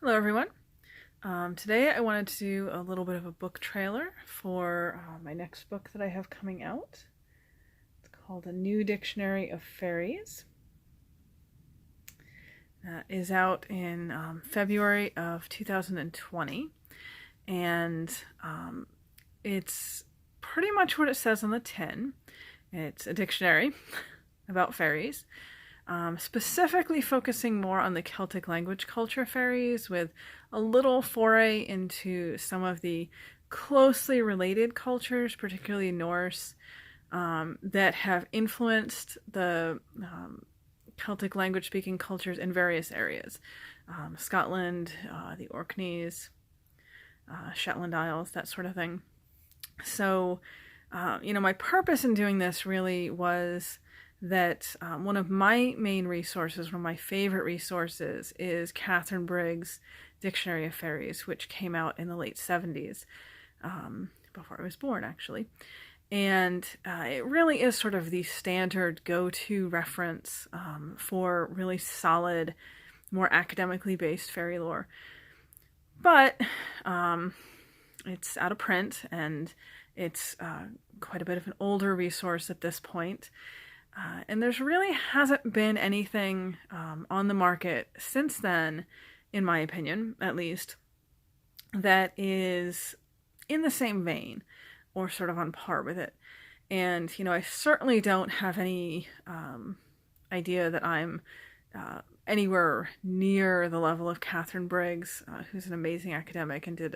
Hello everyone. Today I wanted to do a little bit of a book trailer for my next book that I have coming out. It's called A New Dictionary of Fairies. Is out in February of 2020, and it's pretty much what it says on the tin. It's a dictionary about fairies, specifically focusing more on the Celtic language culture fairies, with a little foray into some of the closely related cultures, particularly Norse, that have influenced the Celtic language speaking cultures in various areas. Scotland, the Orkneys, Shetland Isles, that sort of thing. So, my purpose in doing this really was that one of my main resources, one of my favorite resources, is Catherine Briggs' Dictionary of Fairies, which came out in the late 70s, before I was born, actually. And it really is sort of the standard go-to reference for really solid, more academically based fairy lore. But it's out of print, and it's quite a bit of an older resource at this point. And there's really hasn't been anything on the market since then, in my opinion, at least, that is in the same vein or sort of on par with it. And, I certainly don't have any idea that I'm anywhere near the level of Catherine Briggs, who's an amazing academic and did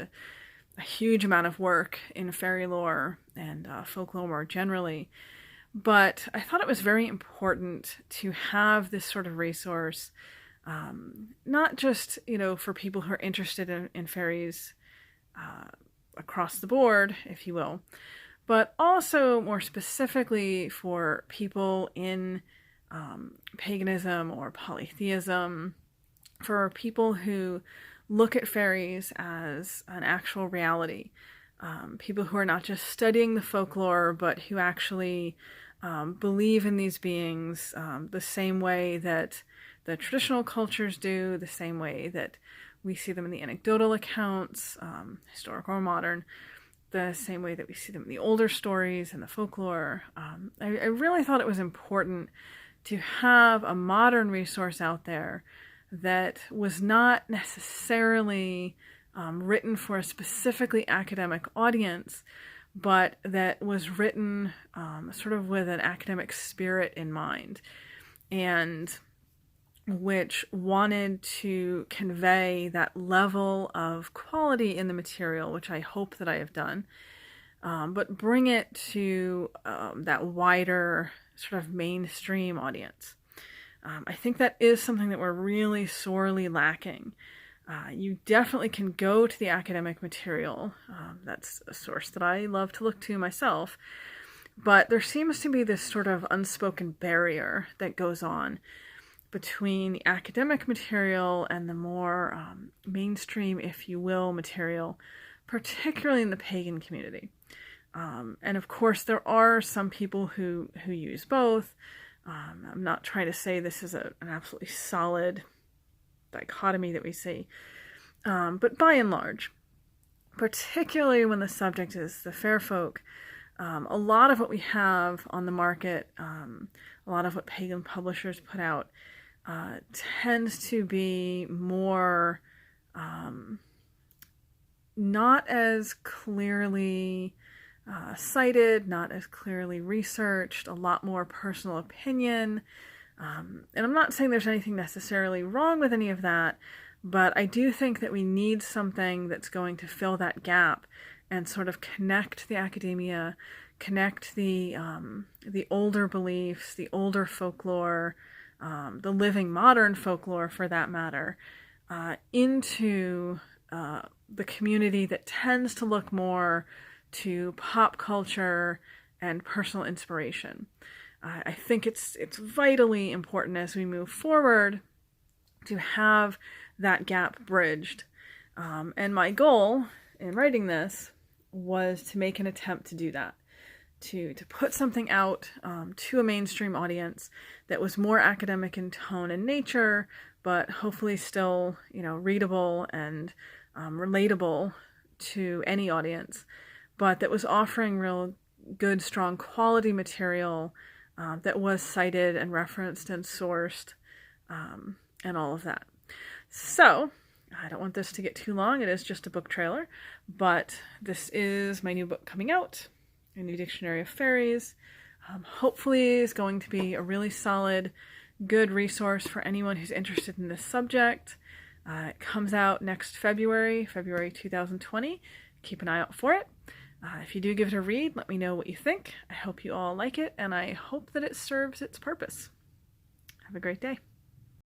a huge amount of work in fairy lore and folklore more generally. But I thought it was very important to have this sort of resource, not just, for people who are interested in fairies across the board, if you will, but also more specifically for people in paganism or polytheism, for people who look at fairies as an actual reality. People who are not just studying the folklore, but who actually believe in these beings the same way that the traditional cultures do, the same way that we see them in the anecdotal accounts, historical or modern, the same way that we see them in the older stories and the folklore. I really thought it was important to have a modern resource out there that was not necessarily written for a specifically academic audience, but that was written sort of with an academic spirit in mind, and which wanted to convey that level of quality in the material, which I hope that I have done, but bring it to that wider sort of mainstream audience. I think that is something that we're really sorely lacking. You definitely can go to the academic material. That's a source that I love to look to myself. But there seems to be this sort of unspoken barrier that goes on between the academic material and the more mainstream, if you will, material, particularly in the pagan community. And of course, there are some people who use both. I'm not trying to say this is an absolutely solid dichotomy that we see. But by and large, particularly when the subject is the fair folk, a lot of what we have on the market, a lot of what pagan publishers put out, tends to be more not as clearly cited, not as clearly researched, a lot more personal opinion. And I'm not saying there's anything necessarily wrong with any of that, but I do think that we need something that's going to fill that gap and sort of connect the academia, connect the older beliefs, the older folklore, the living modern folklore for that matter, into the community that tends to look more to pop culture and personal inspiration. I think it's vitally important as we move forward to have that gap bridged. And my goal in writing this was to make an attempt to do that, to put something out to a mainstream audience that was more academic in tone and nature, but hopefully still, readable and relatable to any audience, but that was offering real good, strong quality material that was cited and referenced and sourced and all of that. So I don't want this to get too long. It is just a book trailer, but this is my new book coming out, A New Dictionary of Fairies. Hopefully is going to be a really solid, good resource for anyone who's interested in this subject. It comes out next February 2020. Keep an eye out for it. If you do give it a read, let me know what you think. I hope you all like it, and I hope that it serves its purpose. Have a great day.